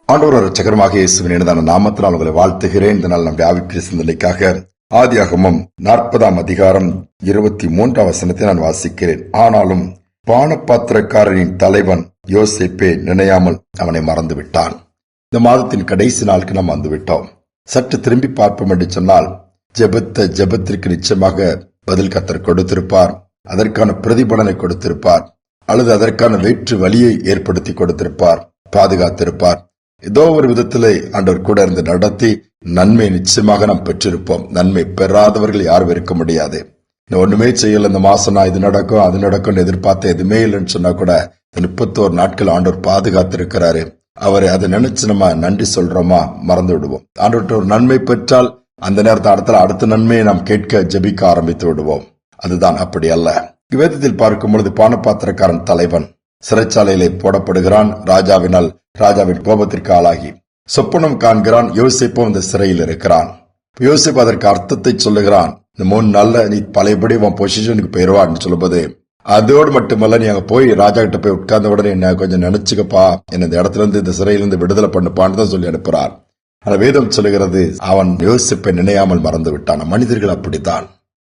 ஆண்டவர் இரட்சகருமாக இயேசுவின் இனிதான நாமத்தினால் உங்களை வாழ்த்துகிறேன். இந்த நாள் நம்முடைய ஆவிக்குரிய சிந்தனைக்காக ஆதியாகமம் 40 அதிகாரம் 23 வசனத்தை நான் வாசிக்கிறேன். ஆனாலும் பானபாத்திரக்காரரின் தலைவன் யோசேப்பை நினையாமல் அவனை மறந்து விட்டான். இந்த மாதத்தின் கடைசி நாளுக்கு நாம் வந்துவிட்டோம். சற்று திரும்பி பார்ப்போம் என்று சொன்னால், ஜெபத்திற்கு நிச்சயமாக பதில் கர்த்தர் கொடுத்திருப்பார், அதற்கான பிரதிபலனை கொடுத்திருப்பார், அல்லது அதற்கான வேற்று வழியை ஏற்படுத்தி கொடுத்திருப்பார், பாதுகாத்திருப்பார். ஏதோ ஒரு விதத்திலே ஆண்டவர் கூட இருந்து நடத்தி நன்மை நிச்சயமாக நாம் பெற்றிருப்போம். நன்மை பெறாதவர்கள் யாரும் இருக்க முடியாது. ஒண்ணுமே செய்யல, இந்த மாசம் நான் இது நடக்கும் அது நடக்கும் எதிர்பார்த்த எதுவுமே இல்லைன்னு சொன்னா கூட 31 நாட்கள் ஆண்டவர் பாதுகாத்திருக்கிறாரு. அவரை அதை நினைச்சு நம்ம நன்றி சொல்றோமா? மறந்து விடுவோம். ஆண்டவர்கிட்ட ஒரு நன்மை பெற்றால் அந்த நேரத்தில் அடுத்த நன்மையை நாம் கேட்க ஜெபிக்க ஆரம்பித்து விடுவோம். அதுதான் அப்படி அல்ல. வேதத்தில் பார்க்கும் பொழுது பானபாத்திரக்காரன் தலைவன் சிறைச்சாலையிலே போடப்படுகிறான். ராஜாவின் கோபத்திற்கு ஆளாகி சொப்பனம் காண்கிறான். யோசேப்பும் இந்த சிறையில் இருக்கிறான். யோசேப்பு அதற்கு அர்த்தத்தை சொல்லுகிறான். இந்த 3 நாள்ல நீ பழையபடி உன் பொசிஷனுக்கு போயிருவான்னு சொல்லும்போது, அதோடு மட்டுமல்ல, நீ அங்க போய் ராஜா கிட்ட போய் உட்கார்ந்த உடனே என்ன கொஞ்சம் நினைச்சுக்கப்பா, என்ன இந்த இடத்துல இருந்து இந்த சிறையிலிருந்து விடுதலை பண்ணுப்பான்னு தான் சொல்லி அனுப்புறார். ஆனா வேதம் சொல்லுகிறது, அவன் யோசேப்பை நினையாமல் மறந்து விட்டான். மனிதர்கள் அப்படித்தான்.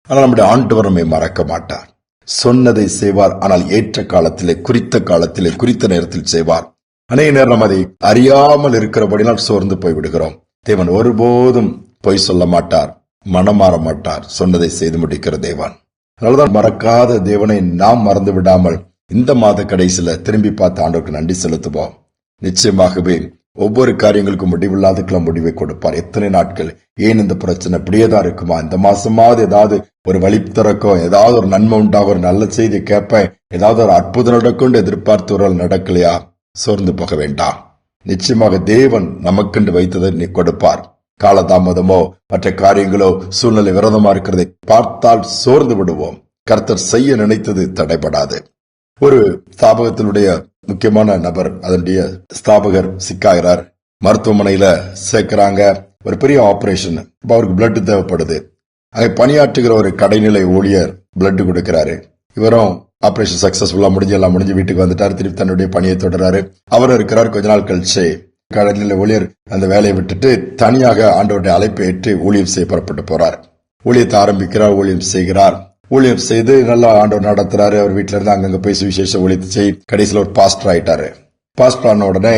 ஆனால் நம்முடைய ஆண்டவர் நம்மை மறக்க மாட்டார். சொன்னதை செய்வார், ஆனால் ஏற்ற காலத்திலே, குறித்த காலத்திலே, குறித்த நேரத்தில் செய்வார். அநேக நேரம் நம்ம அதை அறியாமல் இருக்கிறபடினால் சோர்ந்து போய் விடுகிறோம். தேவன் ஒருபோதும் பொய் சொல்ல மாட்டார், மனம் மாற மாட்டார், சொன்னதை செய்து முடிக்கிற தேவன். அதனாலதான் மறக்காத தேவனை நாம் மறந்து விடாமல் இந்த மாத கடைசியில திரும்பி பார்த்து ஆண்டவருக்கு நன்றி செலுத்துவோம். நிச்சயமாகவே ஒவ்வொரு காரியங்களுக்கும் முடிவில்லாதக்கெல்லாம் முடிவை கொடுப்பார். எத்தனை நாட்கள் ஏன் இந்த பிரச்சனை இப்படியேதான் இருக்குமா? இந்த மாசமாவது ஏதாவது ஒரு வழி திறக்கும், ஏதாவது ஒரு நன்மை உண்டாக, ஒரு நல்ல செய்தி கேட்பேன், ஏதாவது ஒரு அற்புதம் நடக்கும் எதிர்பார்த்து ஒரு நடக்கலையா? சோர்ந்து போக வேண்டாம். நிச்சயமாக தேவன் நமக்கென்று வைத்ததை நீ கொடுப்பார். காலதாமதமோ மற்ற காரியங்களோ சூழ்நிலை விரோதமா இருக்கிறதை பார்த்தால் சோர்ந்து விடுவோம். கர்த்தர் செய்ய நினைத்தது தடைபடாது. ஒரு ஸ்தாபகத்தினுடைய முக்கியமான நபர், அதனுடைய ஸ்தாபகர் சிக்காகிறார். மருத்துவமனையில சேர்க்கிறாங்க. ஒரு பெரிய ஆபரேஷன். அவருக்கு பிளட் தேவைப்படுது. அங்கே பணியாற்றுகிற ஒரு கடைநிலை ஊழியர் பிளட் கொடுக்கிறாரு. இவரும் ஆபரேஷன் சக்சஸ்ஃபுல்லா முடிஞ்சு வீட்டுக்கு வந்துட்டாரு. திருப்பி தன்னுடைய பணியை தொடர்றாரு. அவரும் இருக்கிறார். கொஞ்ச நாள் கழிச்சு கடைநிலை ஊழியர் அந்த வேலையை விட்டுட்டு தனியாக ஆண்டவருடைய அழைப்பை ஏற்று ஊழியம் செய்ய புறப்பட்டு போறார். ஊழியத்தை ஆரம்பிக்கிறார், ஊழியம் செய்கிறார். ஊழியம் செய்து நல்லா ஆண்டவர் நடத்துறாரு. அவர் வீட்டுல இருந்து அங்கங்க போய் சுவிசேஷ ஊழியத்தை செய்ய கடைசியில் ஒரு பாஸ்டர் ஆயிட்டாரு. பாஸ்டர் ஆன உடனே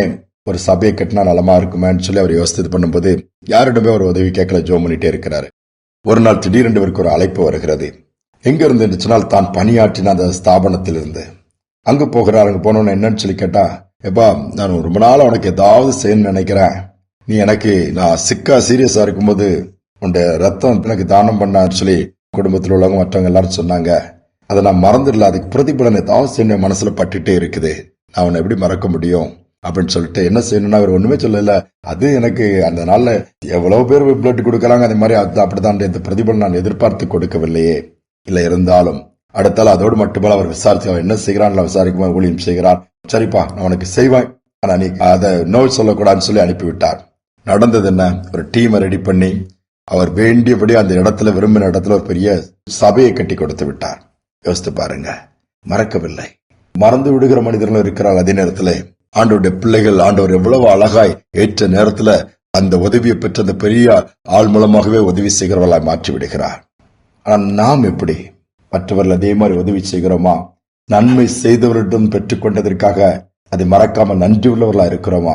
ஒரு சபையை கட்டினா நலமா இருக்குமேன்னு சொல்லி அவர் யோசித்து பண்ணும்போது யாரிடமே ஒரு உதவி கேட்கல, ஜோம் பண்ணிட்டே இருக்கிறாரு. ஒரு நாள் திடீரென்று இவருக்கு ஒரு அழைப்பு வருகிறது. எங்க இருந்து சொன்னால் தான் பணியாற்றின அந்த ஸ்தாபனத்தில் இருந்து அங்கு போகிறார். அங்க போனோன்னு என்னன்னு சொல்லி கேட்டா, எப்பா நான் ரொம்ப நாள் உனக்கு ஏதாவது செய்யணும்னு நினைக்கிறேன். நீ எனக்கு நான் சீரியஸா இருக்கும்போது உன்னுடைய ரத்தம் எனக்கு தானம் பண்ணான்னு சொல்லி குடும்பத்தில் உள்ளவங்க மற்றவங்க எல்லாரும் சொன்னாங்க. அதை நான் மறந்துடல. அதுக்கு பிரதிபலன் ஏதாவது செய்யணும் மனசுல பட்டுட்டே இருக்குது. நான் உன்னை எப்படி மறக்க முடியும் அப்படின்னு சொல்லிட்டு என்ன செய்யணும்னா அவர் ஒண்ணுமே சொல்லல. அது எனக்கு அந்த நாள்ல எவ்வளவு பேர் பிளட் கொடுக்கறாங்க, அதே மாதிரி அப்படிதான் இந்த பிரதிபலன் நான் எதிர்பார்த்து கொடுக்கவில்லையே. இல்ல இருந்தாலும் அடுத்தால அதோடு மட்டுமல்ல, அவர் விசாரிச்சு அவன் என்ன செய்கிறான் விசாரிக்கும் ஊழியம் செய்கிறான். சரிப்பா நான் உனக்கு செய்வேன், ஆனா நீ அதை நோ சொல்லக்கூடாதுன்னு சொல்லி அனுப்பிவிட்டார். நடந்தது என்ன? ஒரு டீமை ரெடி பண்ணி அவர் வேண்டியபடி அந்த இடத்துல, விரும்பின இடத்துல ஒரு பெரிய சபையை கட்டி கொடுத்து விட்டார். யோசித்து பாருங்க. மறக்கவில்லை. மறந்து விடுகிற மனிதர்களும் இருக்கிறார். அதே நேரத்துல ஆண்டவருடைய பிள்ளைகள் ஆண்டவர் எவ்வளவு அழகாய் ஏற்ற நேரத்துல அந்த உதவியை பெற்ற அந்த பெரிய ஆள் மூலமாகவே உதவி செய்கிறவர்களாய் மாற்றி விடுகிறார். ஆனால் நாம் எப்படி மற்றவர்கள் அதே மாதிரி உதவி செய்கிறோமா? நன்மை செய்தவரிடம் பெற்றுக்கொண்டதற்காக அதை மறக்காம நன்றி உள்ளவர்களா இருக்கிறோமா?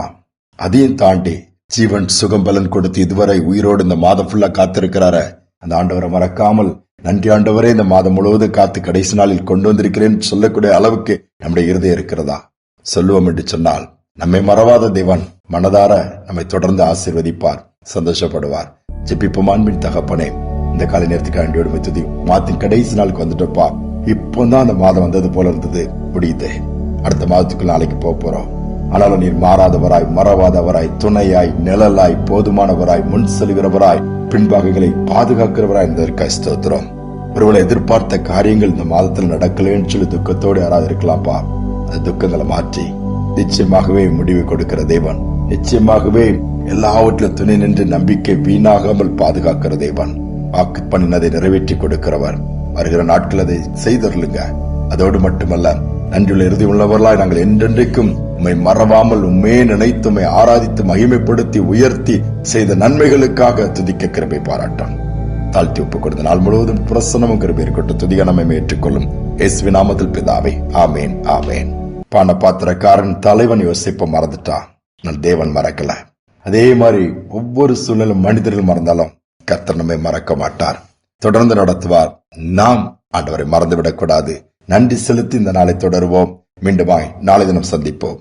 அதையும் தாண்டி ஜீவன் சுகம் பலன் கொடுத்து இதுவரை உயிரோடு இந்த மாதம் ஃபுல்லா காத்திருக்கிறார அந்த ஆண்டவரை மறக்காமல், நன்றி ஆண்டவரே இந்த மாதம் முழுவதும் காத்து கடைசி நாளில் கொண்டு வந்திருக்கிறேன்னு சொல்லக்கூடிய அளவுக்கு நம்முடைய இருதயம் இருக்கிறதா? சொல்லுவோம் என்று சொன்னால் நம்மை மறவாத தேவன் மனதார நம்மை தொடர்ந்து ஆசீர்வதிப்பார், சந்தோஷப்படுவார். ஜெபிப்போம். அன்பின் தகப்பனே, இந்த காலை நேரத்துக்கு ஆண்டியோடு துதி. மாதத்தின் கடைசி நாளுக்கு வந்துட்டப்பா. இப்போதான் அந்த மாதம் வந்தது போல இருந்தது, முடியுது. அடுத்த மாதத்துக்குள்ள நாளைக்கு போறோம். ஆனாலும் நீர் மாறாதவராய், மறவாதவராய், துணையாய், நிழலாய், போதுமானவராய், முன் செல்கிறவராய், பின்பாகங்களை பாதுகாக்கிறவராய் இருந்ததற்காக ஸ்தோத்திரம். ஒருவேளை எதிர்பார்த்த காரியங்கள் இந்த மாதத்தில் நடக்கலன்னு சொல்லி துக்கத்தோடு யாராவது இருக்கலாம்ப்பா. அந்த துக்கங்களை மாற்றி நிச்சயமாகவே முடிவு கொடுக்கிற தேவன், நிச்சயமாகவே எல்லாவற்றிலும் துணை நின்று நம்பிக்கை வீணாகாமல் பாதுகாக்கிற தேவன், வாக்கு பண்ணினதை நிறைவேற்றி கொடுக்கிறவர். வருகிற நாட்கள் அதை செய்தருளுங்க. அதோடு மட்டுமல்ல, நன்றியுள்ள இறுதி உள்ளவர்களாய் நாங்கள் என்றென்றைக்கும் உம்மை மறவாமல் உம்மே நினைத்து உம்மை ஆராதித்து மகிமைப்படுத்தி உயர்த்தி செய்த நன்மைகளுக்காக துதிக்க கிருபை பாராட்டும். தாழ்த்தி ஒப்புக் கொடுத்த நாள் முழுவதும் பிரசன்னமும் கிருபை இருக்கட்டும். துதிக நம்மை ஏற்றுக்கொள்ளும் இயேசுவின் நாமத்தில் பிதாவே, ஆமேன் ஆமேன். பானபாத்திரக்காரன் தலைவன் யோசிப்ப மறந்துட்டான், நான் தேவன் மறக்கல. அதே மாதிரி ஒவ்வொரு சூழ்நிலை மனிதர்கள் மறந்தாலும் கர்த்தர் நம்மை மறக்க மாட்டார், தொடர்ந்து நடத்துவார். நாம் ஆண்டவரை மறந்துவிடக் கூடாது. நன்றி செலுத்தி இந்த நாளை தொடருவோம். மீண்டுமாய் நாளை தினம் சந்திப்போம்.